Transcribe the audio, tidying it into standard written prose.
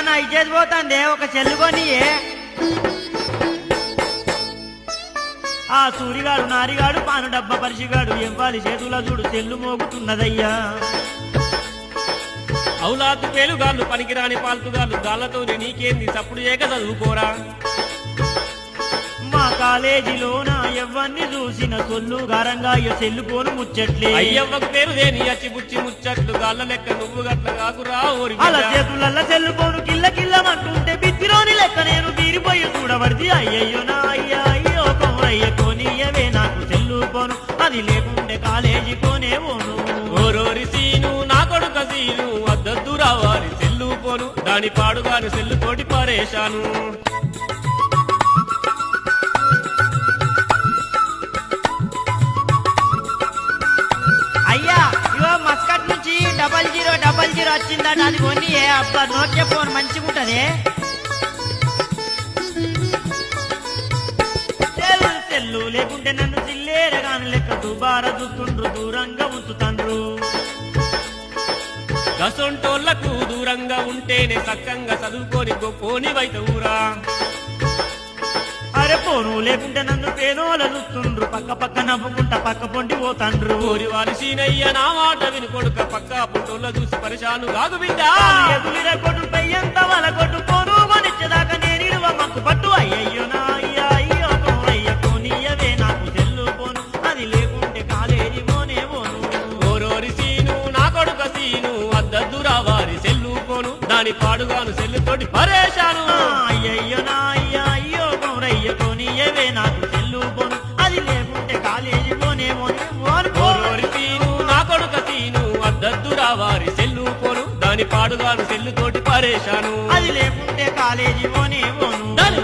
నా ఇజ్జత్ పోతాందే ఒక చెల్లుకొనియే. ఆ సూరిగాడు నారిగాడు పాను డబ్బ పరిచిగాడు ఎంపాలి చేతుల చూడు చెల్లు మోగుతున్నదయ్యా. ఔలాదు పేలుగాళ్ళు పనికిరాని పాల్తుగాళ్ళు గాళ్ళతోనే నీకేంది సప్పుడు చేయక చదువుకోరా. మా కాలేజీలోన ఎవ్వన్ని చూసిన సొల్లు గారంగా చెల్లుకోను ముచ్చట్లే. అయ్యవ్వకు పేరు దేని అచ్చిబుచ్చి ముచ్చట్లు గాళ్ళ లెక్క నువ్వు గట్ల కాకురా ఓరి అలా చేతులల్ల చెల్లుకోను కిల్ల కిల్లమంటుంటే బిత్తిలోని లెక్క నేను తీరిపోయి చూడబడిది. అయ్యయ్యో నా అయ్యా అయ్యో కౌరయ్య కోనియవే నాకు చెల్లుకోను అది లేకుంటే కాలేజీ కోనే పోను. ఓరోరి సీను నా కొడుక సీను వద్దొద్దు రావాలి సెల్లుకోను దాని పాడుగాను సెల్లుతోటి పరేశాను. అయ్యా ఇవో మస్కట్ నుంచి 0000 వచ్చిందట అది కొని అబ్బా నోట్య ఫోన్ మంచిగా ఉంటది. సెల్లు లేకుంటే నన్ను చిల్లేరగాను లెక్క దుబార చూస్తుండ్రు దూరంగా ఉంచుతండ్రు. గసొంటోళ్లకు దూరంగా ఉంటేనే సక్కంగా చదువుకొని గొప్పోని వైతవురా. అరే పోను లేకుంటే నన్ను పేనోల చూస్తుండ్రు పక్క పక్క నవ్వుకుంటా పక్క పొంటి పోతాండ్రు. ఓరి వారి సీనయ్య నా మాట విను కొడుక పక్క పుట్టోళ్ళ చూసి పరిశాను కాదు బిడ్డ. ఎదులిర కొట్టు పెయ్యంత వల కొట్టు పోను కొనిచ్చేదాకా నేను ఇరువ మక్కు పట్టు. అయ్యయ్యో నా అయ్యా అయ్యో కౌరయ్య కోనియవే నాకు చెల్లు పోను అది లేకుంటే కాలేజీ పోనే పోను. ఓరోరి సీను నా కొడుక సీను వద్దద్దు రావారి సెల్లు పోను దాని పాడుగాను సెల్లుతోటి పరేశాను. అయ్యయ్యో నా అయ్యా అయ్యో కౌరయ్య కోనియవే నాకు చెల్లు పోను అది లేకుంటే కాలేజీ పోనే పోనే పోను. ఓరోరి సీను నా కొడుక సీను వద్దద్దు రావారి సెల్లు పోను దాని పాడుగాను సెల్లుతోటి పరేశాను. అది లేకుంటే కాలేజీ పోనే పోను. దాని